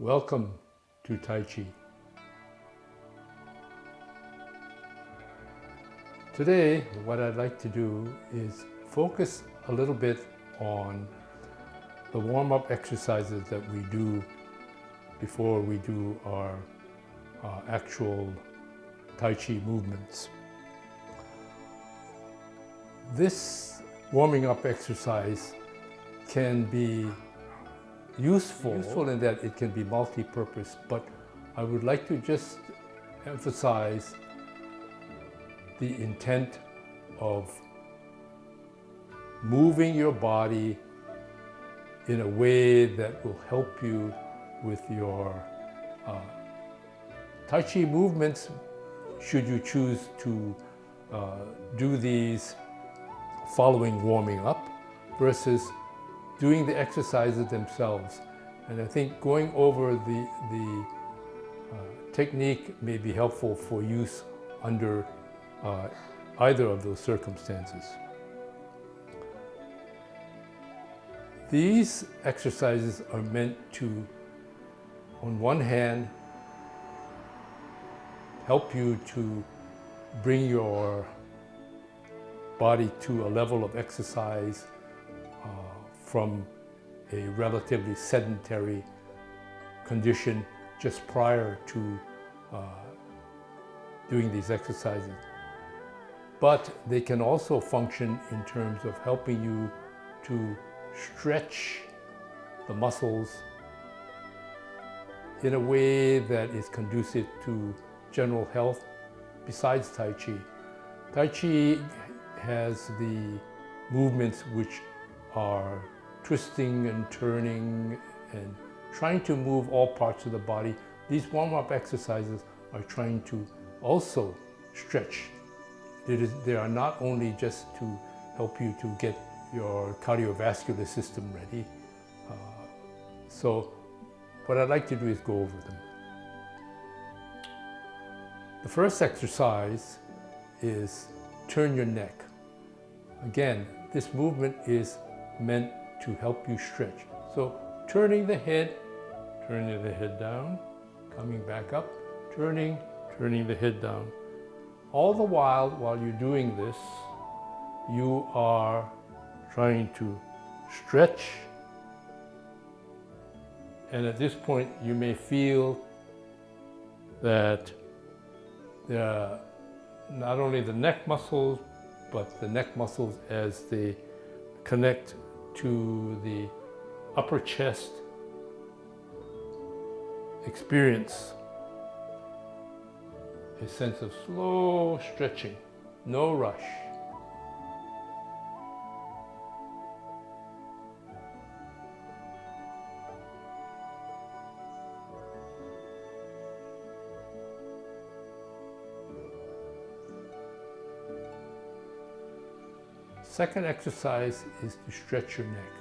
Welcome to Tai Chi. Today, what I'd like to do is focus a little bit on the warm-up exercises that we do before we do our actual Tai Chi movements. This warming up exercise can be useful in that it can be multi-purpose, but I would like to just emphasize the intent of moving your body in a way that will help you with your Tai Chi movements, should you choose to do these following warming up versus doing the exercises themselves. And I think going over the technique may be helpful for use under either of those circumstances. These exercises are meant to, on one hand, help you to bring your body to a level of exercise from a relatively sedentary condition just prior to doing these exercises. But they can also function in terms of helping you to stretch the muscles in a way that is conducive to general health besides Tai Chi. Tai Chi has the movements which are twisting and turning and trying to move all parts of the body. These warm-up exercises are trying to also stretch. They are not only just to help you to get your cardiovascular system ready. So what I'd like to do is go over them. The first exercise is turn your neck. Again, this movement is meant to help you stretch. So turning the head down, coming back up, turning the head down. All the while you're doing this, you are trying to stretch. And at this point, you may feel that not only the neck muscles, but the neck muscles as they connect to the upper chest experience a sense of slow stretching, no rush. Second exercise is to stretch your neck.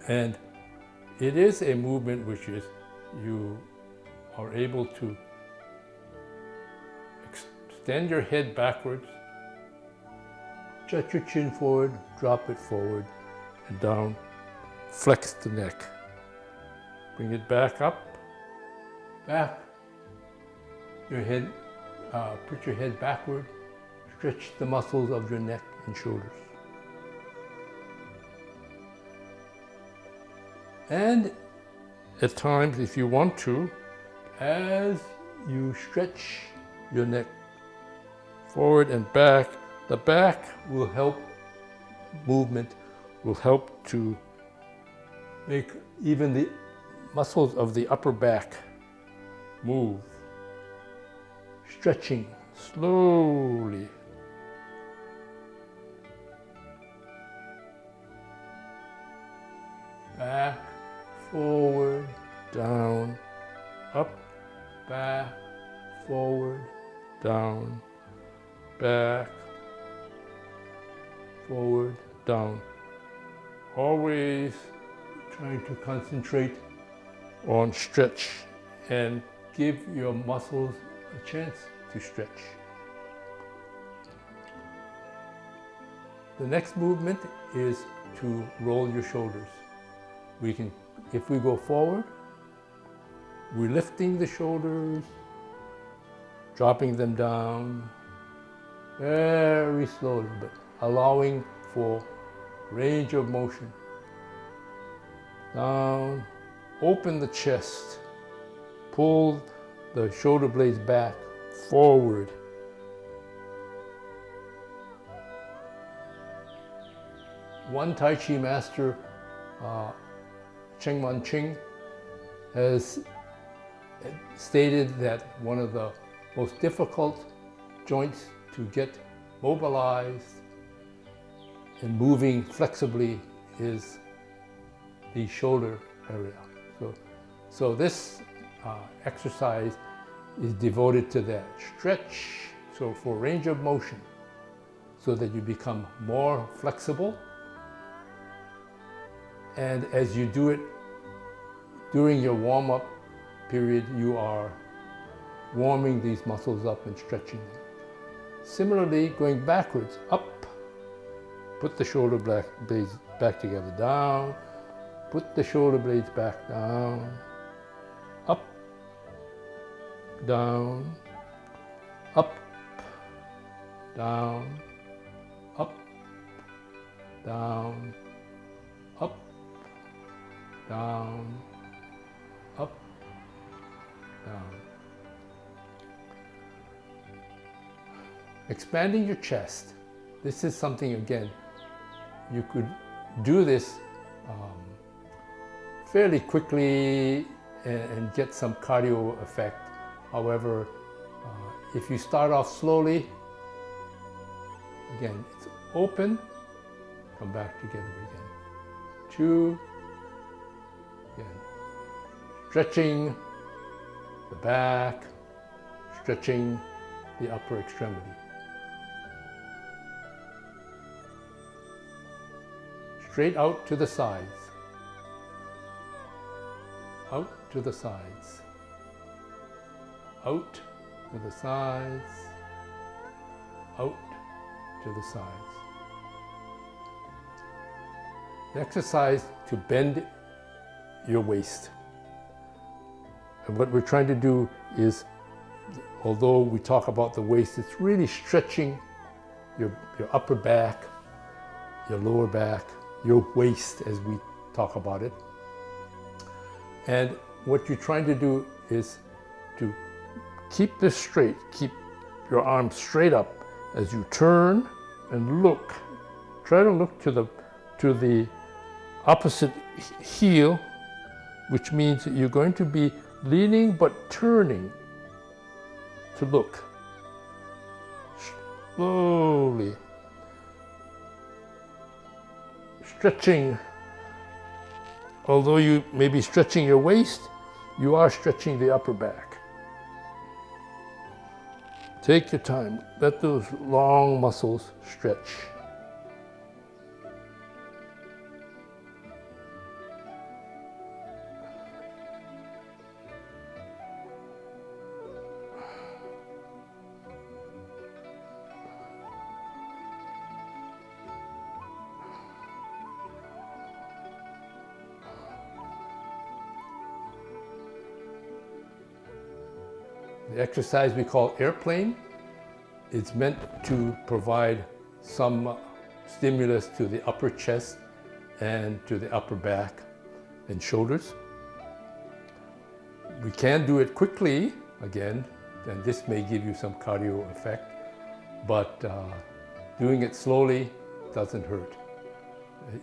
And it is a movement which is you are able to extend your head backwards, jut your chin forward, drop it forward and down, flex the neck. Bring it back up, back. Your head, put your head backward, stretch the muscles of your neck and shoulders. And at times, if you want to, as you stretch your neck forward and back, the back will help, movement will help to make even the muscles of the upper back move. Stretching slowly. Back, forward, down, up, back, forward, down, back, forward, down. Always trying to concentrate on stretch and give your muscles a chance to stretch. The next movement is to roll your shoulders. We can, if we go forward, We're lifting the shoulders, dropping them down very slowly, but allowing for range of motion. Down, open the chest, pull the shoulder blades back, forward. One Tai Chi master, Ching, has stated that one of the most difficult joints to get mobilized and moving flexibly is the shoulder area. So this exercise is devoted to that. Stretch, so for range of motion, so that you become more flexible. And as you do it during your warm-up period, you are warming these muscles up and stretching them. Similarly, going backwards, up, put the shoulder blades back together, down, put the shoulder blades back, down, up, down, up, down, up, down, up, down, up, down. Expanding your chest. This is something, again, you could do this fairly quickly and get some cardio effect. However, if you start off slowly, again, it's open, come back together again. 2, again, stretching the back, stretching the upper extremity. Straight out to the sides, out to the sides, out to the sides, out to the sides. The exercise to bend your waist. And what we're trying to do is, although we talk about the waist, it's really stretching your upper back, your lower back, your waist as we talk about it. And what you're trying to do is to keep this straight, keep your arms straight up as you turn and look. Try to look to the opposite heel, which means that you're going to be leaning but turning to look. Slowly. Stretching. Although you may be stretching your waist, you are stretching the upper back. Take your time. Let those long muscles stretch. The exercise we call airplane. It's meant to provide some stimulus to the upper chest and to the upper back and shoulders. We can do it quickly, again, and this may give you some cardio effect, but doing it slowly doesn't hurt,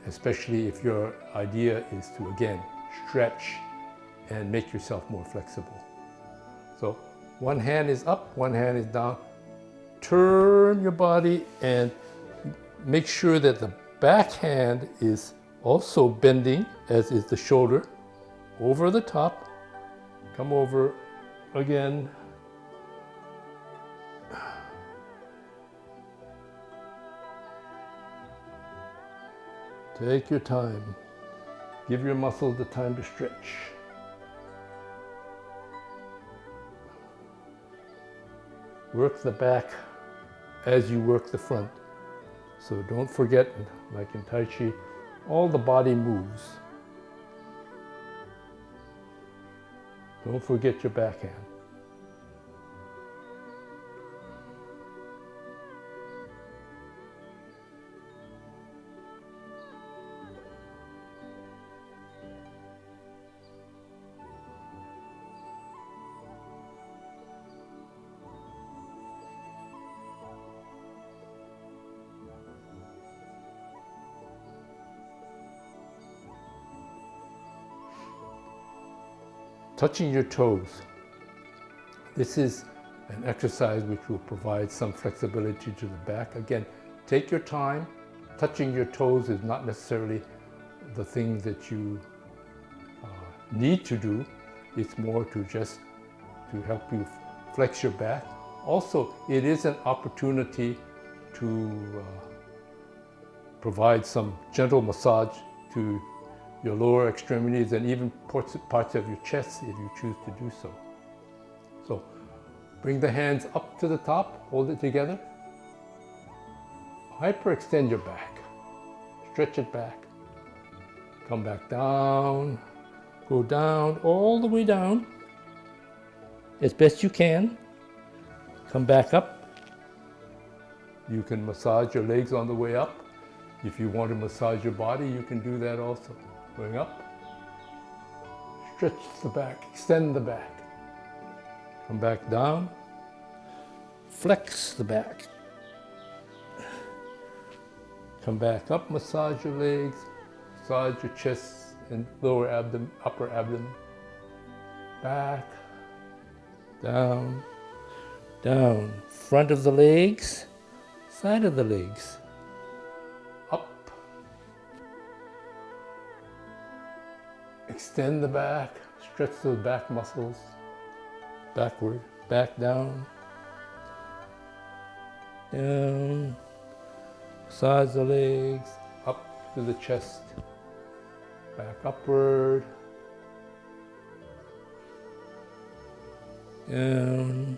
especially if your idea is to, again, stretch and make yourself more flexible. So one hand is up, one hand is down. Turn your body and make sure that the back hand is also bending, as is the shoulder, over the top. Come over again. Take your time. Give your muscles the time to stretch. Work the back as you work the front. So don't forget, like in Tai Chi, all the body moves. Don't forget your backhand. Touching your toes. This is an exercise which will provide some flexibility to the back. Again, take your time. Touching your toes is not necessarily the thing that you need to do. It's more to just to help you flex your back. Also, it is an opportunity to provide some gentle massage to your lower extremities and even parts of your chest if you choose to do so. So bring the hands up to the top, hold it together. Hyperextend your back. Stretch it back. Come back down. Go down, all the way down as best you can. Come back up. You can massage your legs on the way up. If you want to massage your body, you can do that also. Going up, stretch the back, extend the back. Come back down, flex the back. Come back up, massage your legs, massage your chest and lower abdomen, upper abdomen. Back, down, down. Front of the legs, side of the legs. Extend the back, stretch those back muscles, backward, back down, down, massage the legs, up to the chest, back upward, down,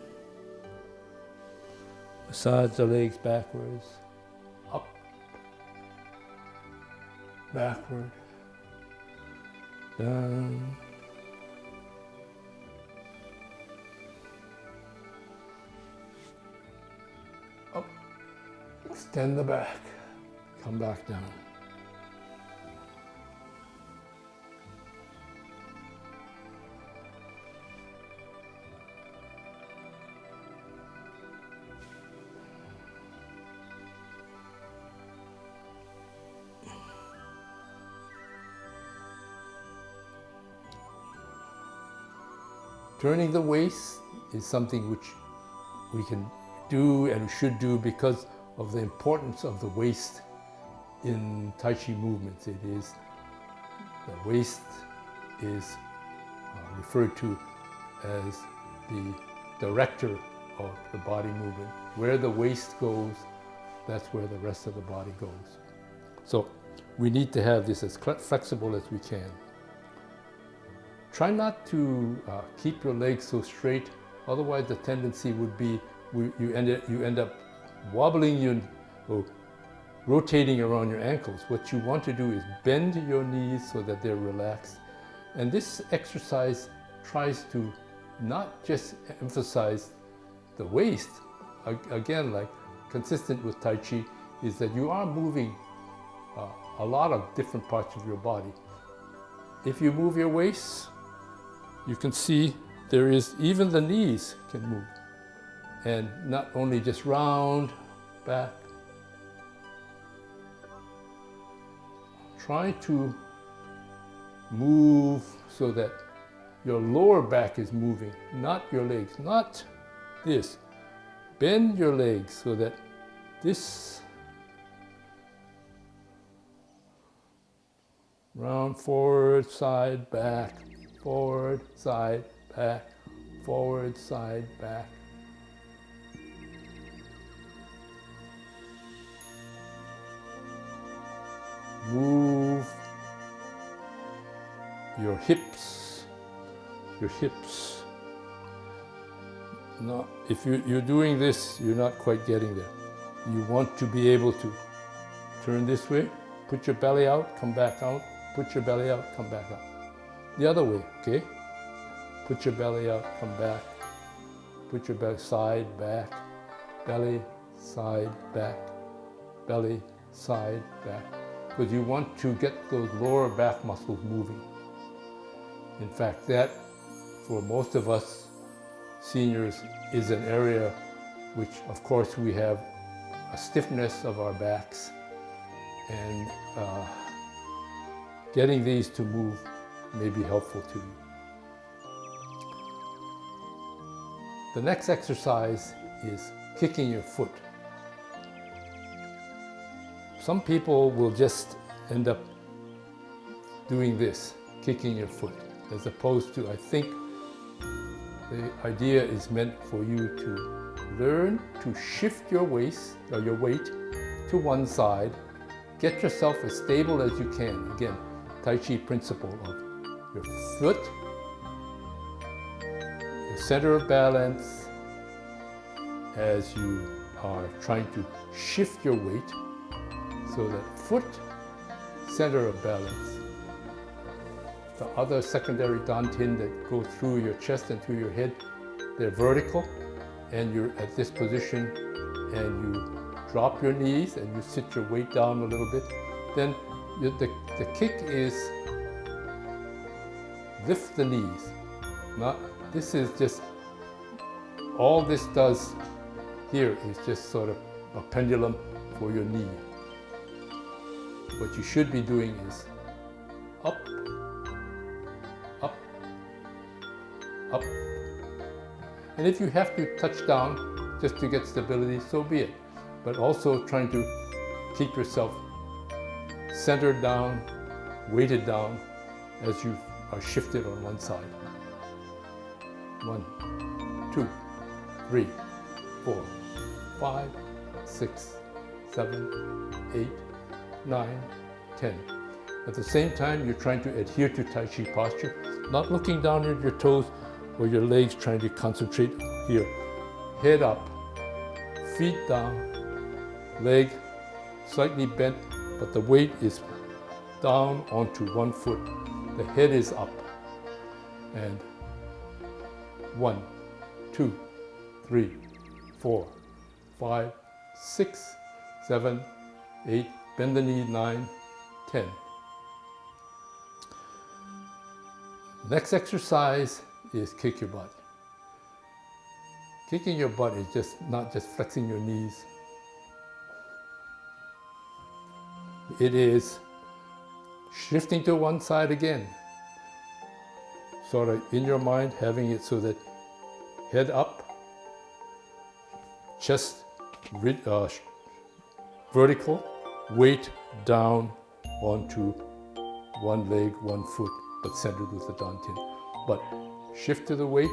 massage the legs backwards, up, backward, down, up, extend the back, come back down. Turning the waist is something which we can do and should do because of the importance of the waist in Tai Chi movements. It is, the waist is referred to as the director of the body movement. Where the waist goes, that's where the rest of the body goes. So we need to have this as flexible as we can. Try not to keep your legs so straight, otherwise the tendency would be you end up wobbling or rotating around your ankles. What you want to do is bend your knees so that they're relaxed. And this exercise tries to not just emphasize the waist, again, like consistent with Tai Chi, is that you are moving a lot of different parts of your body. If you move your waist, you can see there is, even the knees can move. And not only just round, back. Try to move so that your lower back is moving, not your legs, not this. Bend your legs so that this round, forward, side, back, forward, side, back, forward, side, back. Move your hips, Now, if you're doing this, you're not quite getting there. You want to be able to turn this way, put your belly out, come back out, put your belly out, come back out. The other way, okay? Put your belly out, come back. Put your belly side, back, belly, side, back, belly, side, back. Because you want to get those lower back muscles moving. In fact, that, for most of us seniors, is an area which, of course, we have a stiffness of our backs, and getting these to move may be helpful to you. The next exercise is kicking your foot. Some people will just end up doing this, kicking your foot, as opposed to, I think the idea is meant for you to learn to shift your waist or your weight to one side, get yourself as stable as you can. Again, Tai Chi principle of your foot, your center of balance, as you are trying to shift your weight, so that foot, center of balance. The other secondary dantian that go through your chest and through your head, they're vertical, and you're at this position, and you drop your knees and you sit your weight down a little bit. Then the kick is lift the knees. This is just, all this does here is just sort of a pendulum for your knee. What you should be doing is up, up, up. And if you have to touch down just to get stability, so be it. But also trying to keep yourself centered down, weighted down as you are shifted on one side. 1, 2, 3, 4, 5, 6, 7, 8, 9, 10. At the same time, you're trying to adhere to Tai Chi posture, not looking down at your toes or your legs, trying to concentrate here. Head up, feet down, leg slightly bent, but the weight is down onto one foot. The head is up. And 1, 2, 3, 4, 5, 6, 7, 8, bend the knee, 9, 10. Next exercise is kick your butt. Kicking your butt is just not just flexing your knees. It is shifting to one side again. Sort of in your mind, having it so that head up, chest vertical, weight down onto one leg, one foot, but centered with the dantian. But shift to the weight.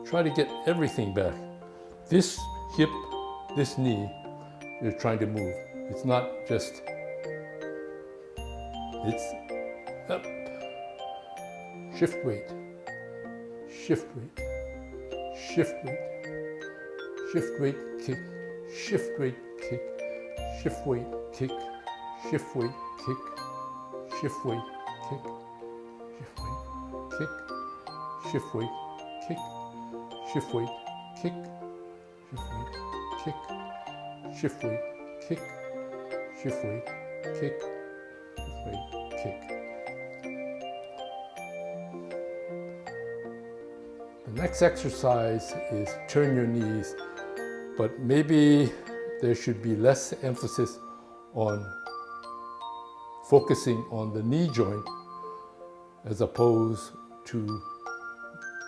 Try to get everything back. This hip, this knee, you're trying to move. It's not just, it's up. Shift weight, shift weight, shift weight, shift weight, kick, shift weight, kick, shift weight, kick, shift weight, kick, shift weight, kick, shift weight, kick, shift weight, kick, shift weight, kick, shift weight, kick, shift weight, kick, shift weight, kick. The next exercise is turn your knees, but maybe there should be less emphasis on focusing on the knee joint as opposed to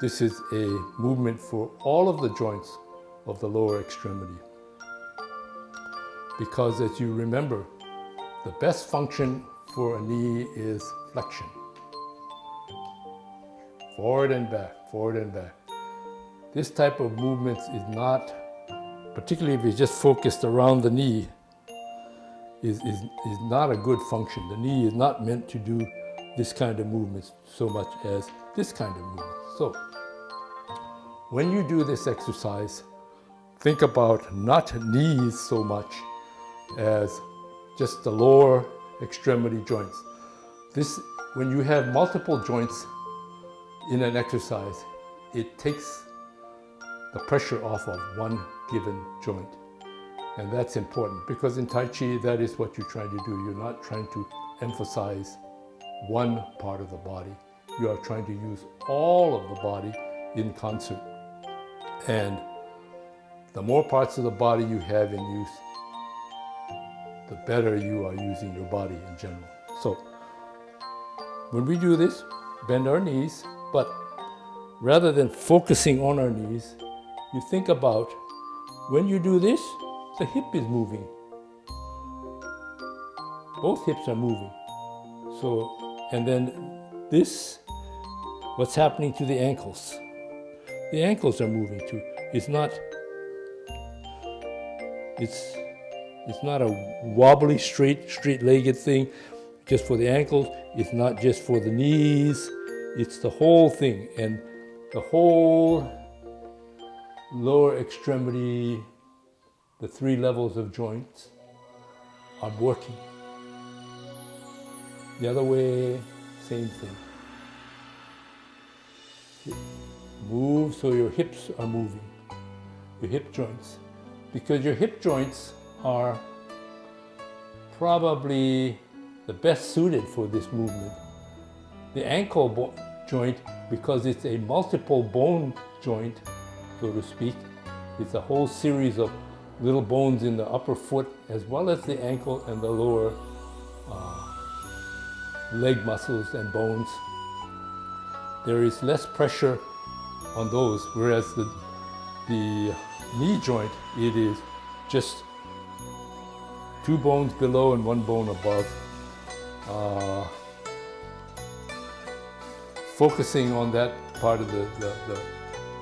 this is a movement for all of the joints of the lower extremity. Because as you remember, the best function for a knee is flexion. Forward and back, forward and back. This type of movement is not, particularly if it's just focused around the knee, is not a good function. The knee is not meant to do this kind of movements so much as this kind of movement. So, when you do this exercise, think about not knees so much as just the lower extremity joints. This when you have multiple joints in an exercise, it takes the pressure off of one given joint. And that's important because in Tai Chi, that is what you're trying to do. You're not trying to emphasize one part of the body. You are trying to use all of the body in concert. And the more parts of the body you have in use, the better you are using your body in general. So when we do this, bend our knees, but rather than focusing on our knees, you think about when you do this, the hip is moving. Both hips are moving. So, and then this, what's happening to the ankles? The ankles are moving too. It's not a wobbly, straight-legged thing just for the ankles. It's not just for the knees. It's the whole thing. And the whole lower extremity, the 3 levels of joints are working. The other way, same thing. Move so your hips are moving, your hip joints. Because your hip joints are probably the best suited for this movement. The ankle joint, because it's a multiple bone joint, so to speak, it's a whole series of little bones in the upper foot as well as the ankle and the lower leg muscles and bones. There is less pressure on those, whereas the knee joint, it is just 2 bones below and 1 bone above. Focusing on that part of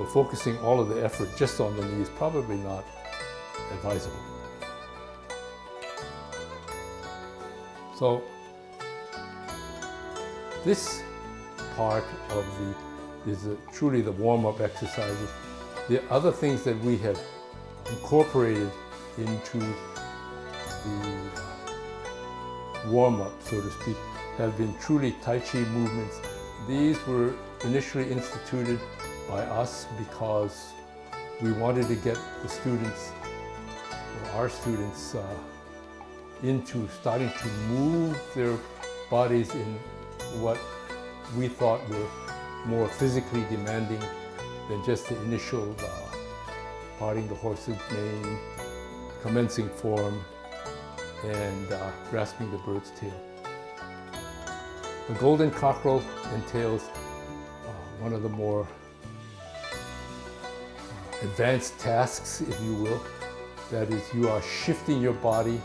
or focusing all of the effort just on the knee is probably not advisable. So this part of is truly the warm-up exercises. The other things that we have incorporated into the warm-up, so to speak, have been truly Tai Chi movements. These were initially instituted by us because we wanted to get the students, or our students, into starting to move their bodies in what we thought were more physically demanding than just the initial parting the horse's mane, commencing form, and grasping the bird's tail. The golden cockerel entails one of the more advanced tasks, if you will. That is, you are shifting your body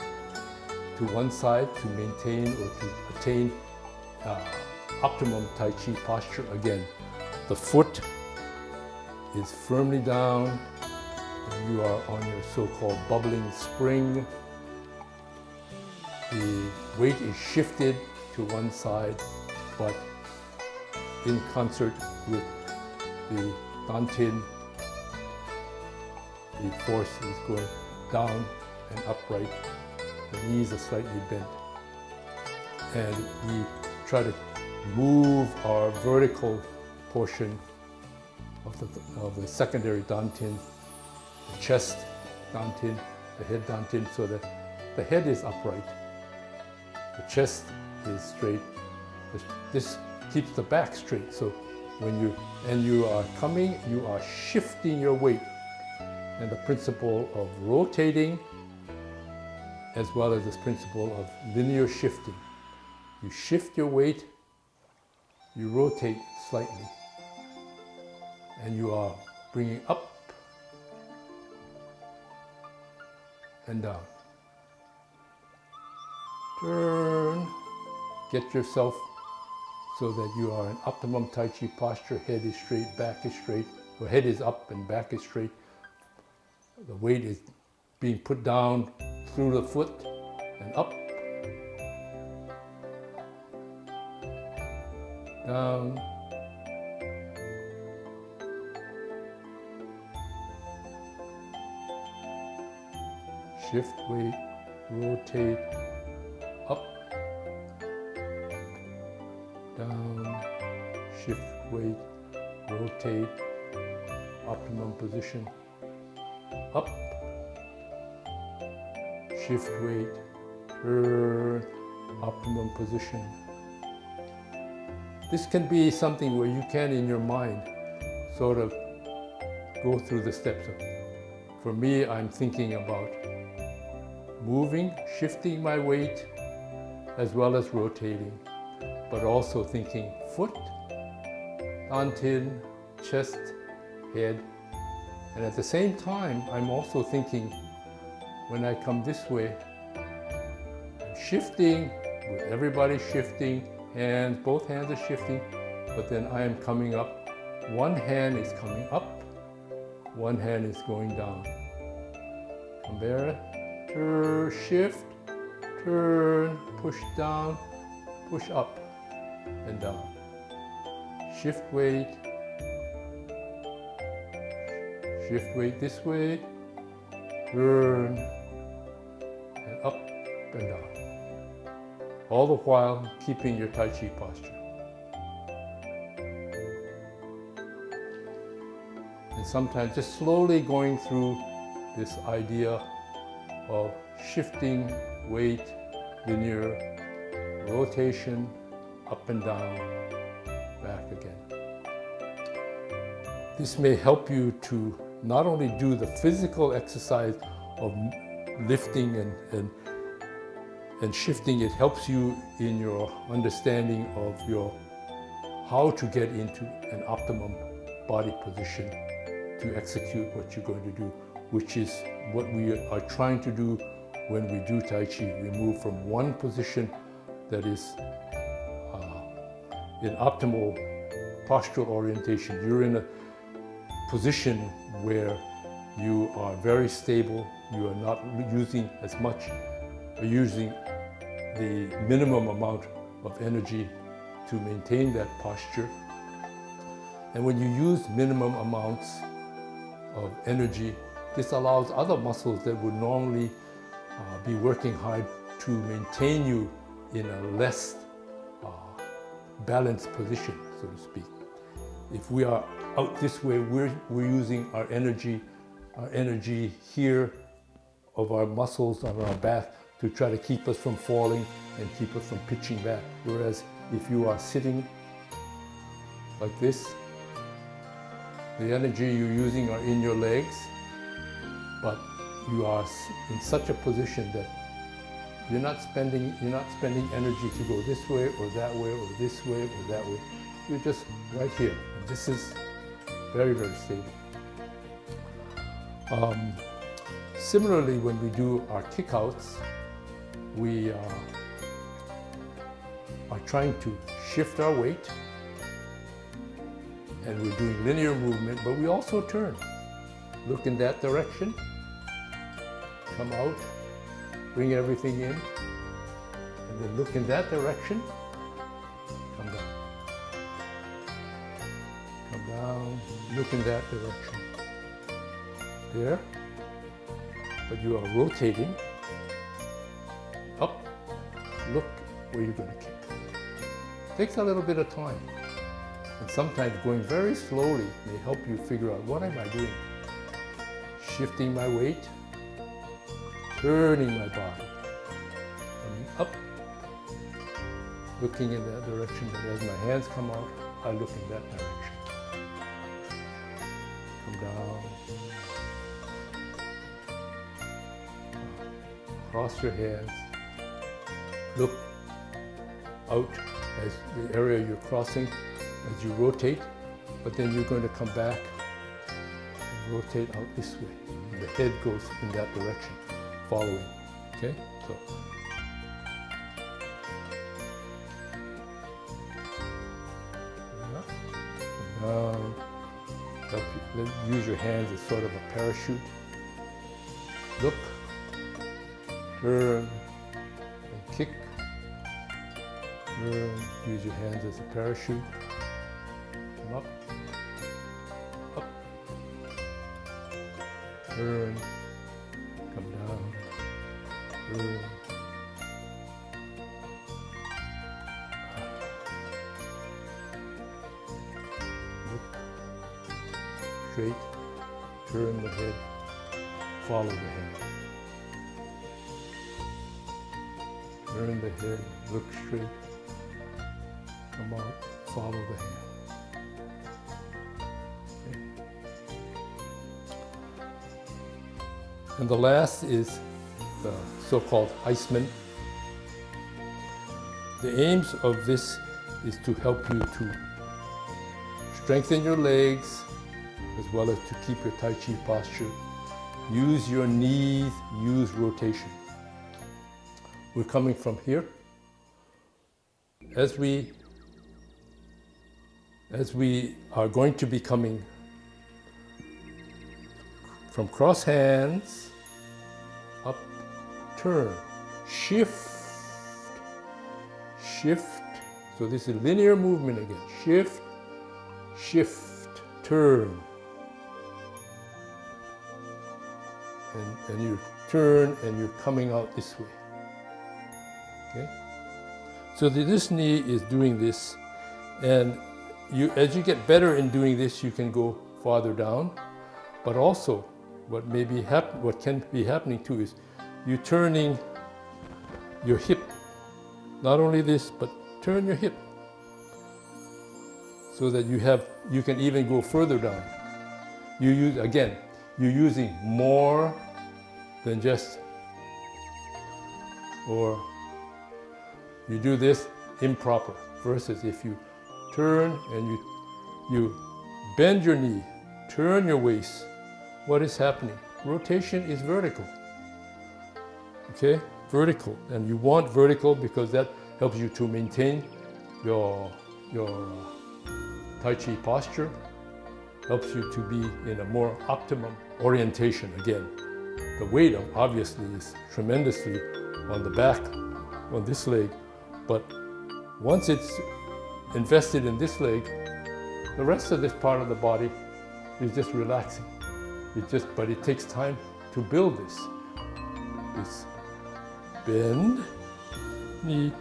to one side to maintain or to attain optimum Tai Chi posture again. The foot is firmly down, and you are on your so-called bubbling spring. The weight is shifted to one side, but in concert with the dantian, the force is going down and upright. The knees are slightly bent. And we try to move our vertical portion of the secondary dantian, the chest dantian, the head dantian, so that the head is upright, the chest is straight. This keeps the back straight. So when you are shifting your weight, and the principle of rotating as well as this principle of linear shifting. You shift your weight, you rotate slightly, and you are bringing up and down. Turn, get yourself so that you are in optimum Tai Chi posture. Head is straight, back is straight, or head is up and back is straight. The weight is being put down through the foot and up, down, shift weight, rotate, up, down, weight, rotate, optimum position, up, shift weight, turn, optimum position. This can be something where you can, in your mind, sort of go through the steps. For me, I'm thinking about moving, shifting my weight, as well as rotating, but also thinking foot, dantian, chest, head. And at the same time, I'm also thinking, when I come this way, I'm shifting, with everybody shifting, hands, both hands are shifting, but then I am coming up. One hand is coming up, one hand is going down. Come there, turn, shift, turn, push down, push up and down. Shift weight this way, turn, and up and down. All the while keeping your Tai Chi posture. And sometimes just slowly going through this idea of shifting weight, linear, rotation, up and down, back again. This may help you to not only do the physical exercise of lifting and shifting, it helps you in your understanding of how to get into an optimum body position to execute what you're going to do, which is what we are trying to do when we do Tai Chi. We move from one position that is in optimal postural orientation. You're in a position where you are very stable, you are not using as much, using the minimum amount of energy to maintain that posture. And when you use minimum amounts of energy, this allows other muscles that would normally be working hard to maintain you in a less balanced position, so to speak. If we are out this way, we're using our energy here of our muscles on our back to try to keep us from falling and keep us from pitching back. Whereas if you are sitting like this, the energy you're using are in your legs, but you are in such a position that you're not spending energy to go this way or that way or this way or that way. You're just right here. And this is very, very stable. Similarly, when we do our kickouts, we are trying to shift our weight, and we're doing linear movement, but we also turn. Look in that direction, come out, bring everything in, and then look in that direction, come down. Come down, look in that direction. There, but you are rotating, up, look where you're going to kick. Takes a little bit of time, and sometimes going very slowly may help you figure out, what am I doing? Shifting my weight, turning my body, coming up, looking in that direction, but as my hands come out, I look in that direction. Come down, cross your hands, look out as the area you're crossing as you rotate, but then you're going to come back and rotate out this way. And the head goes in that direction, following. Okay? So. Down. Use your hands as sort of a parachute. Look, turn, and kick. Turn, use your hands as a parachute. Come up, up, turn, come down, turn. straight, turn the head, follow the head. Turn the head, look straight, come out, follow the hand. Okay. And the last is the so-called Iceman. The aims of this is to help you to strengthen your legs as well as to keep your Tai Chi posture. Use your knees, use rotation. We're coming from here. As we are going to be coming from cross hands, up, turn, shift, shift. So this is linear movement again. Shift, shift, turn. And you turn and you're coming out this way. Okay? So this knee is doing this, and as you get better in doing this, you can go farther down. But also, what can be happening too is you turning your hip. Not only this, but turn your hip so that you can even go further down. You're using more than just, or you do this improper, versus if you turn and you bend your knee, turn your waist, what is happening? Rotation is vertical. Okay? Vertical. And you want vertical because that helps you to maintain your Tai Chi posture, helps you to be in a more optimum orientation. Again, the weight obviously is tremendously on the back, on this leg, but once it's invested in this leg, the rest of this part of the body is just relaxing. But it takes time to build this. It's bend, knee,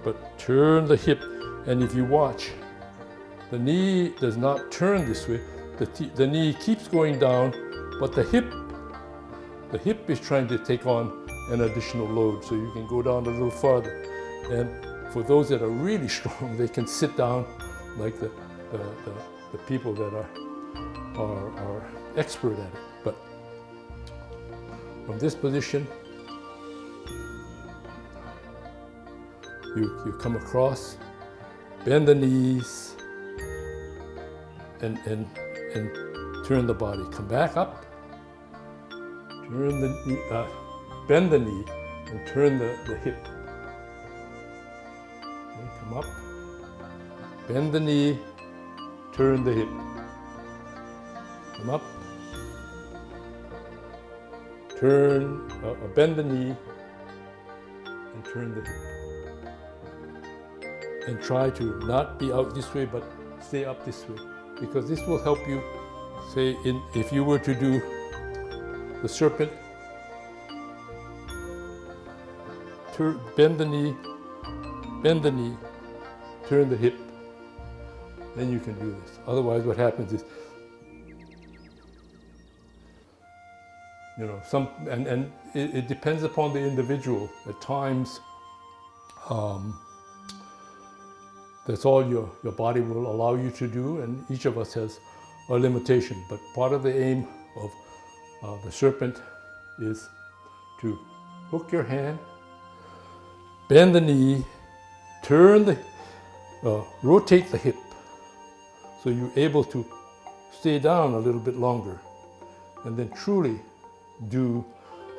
but turn the hip. And if you watch, the knee does not turn this way. The knee keeps going down, but the hip is trying to take on an additional load, so you can go down a little farther. And for those that are really strong, they can sit down like the people that are expert at it. But from this position, you come across, bend the knees, and turn the body. Come back up, turn the knee, bend the knee, and turn the hip. Okay, come up, bend the knee, turn the hip. Come up, bend the knee, and turn the hip. And try to not be out this way, but stay up this way, because this will help you. Say, if you were to do the serpent, bend the knee, turn the hip, then you can do this. Otherwise, what happens is, it depends upon the individual. At times, that's all your body will allow you to do, and each of us has a limitation. But part of the aim of the serpent is to hook your hand, bend the knee, rotate the hip, so you're able to stay down a little bit longer, and then truly do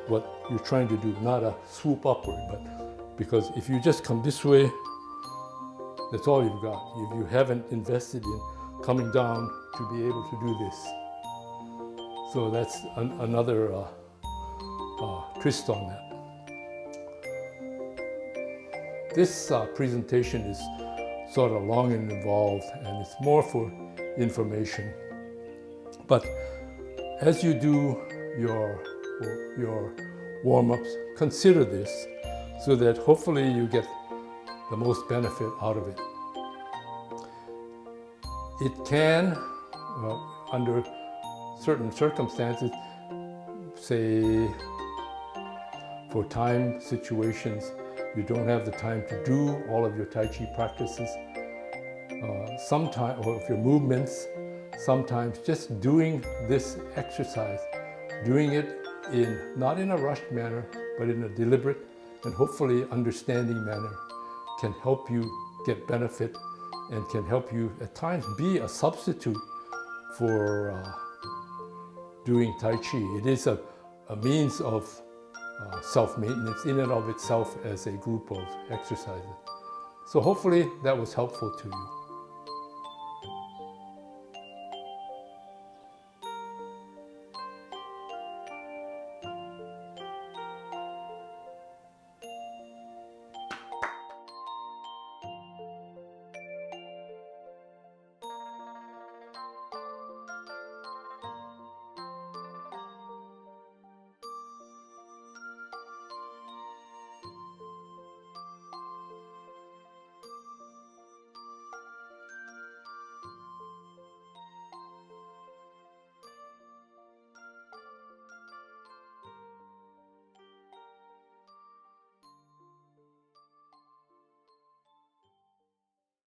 what you're trying to do, not a swoop upward. But because if you just come this way, that's all you've got. If you haven't invested in coming down to be able to do this. So that's another twist on that. This presentation is sort of long and involved, and it's more for information. But as you do your warm-ups, consider this so that hopefully you get the most benefit out of it. It can, under certain circumstances, say for time situations, you don't have the time to do all of your Tai Chi practices, sometimes, or if your movements, sometimes just doing this exercise, doing it not in a rushed manner, but in a deliberate and hopefully understanding manner, can help you get benefit and can help you at times be a substitute for doing Tai Chi. It is a means of self-maintenance in and of itself as a group of exercises. So hopefully that was helpful to you.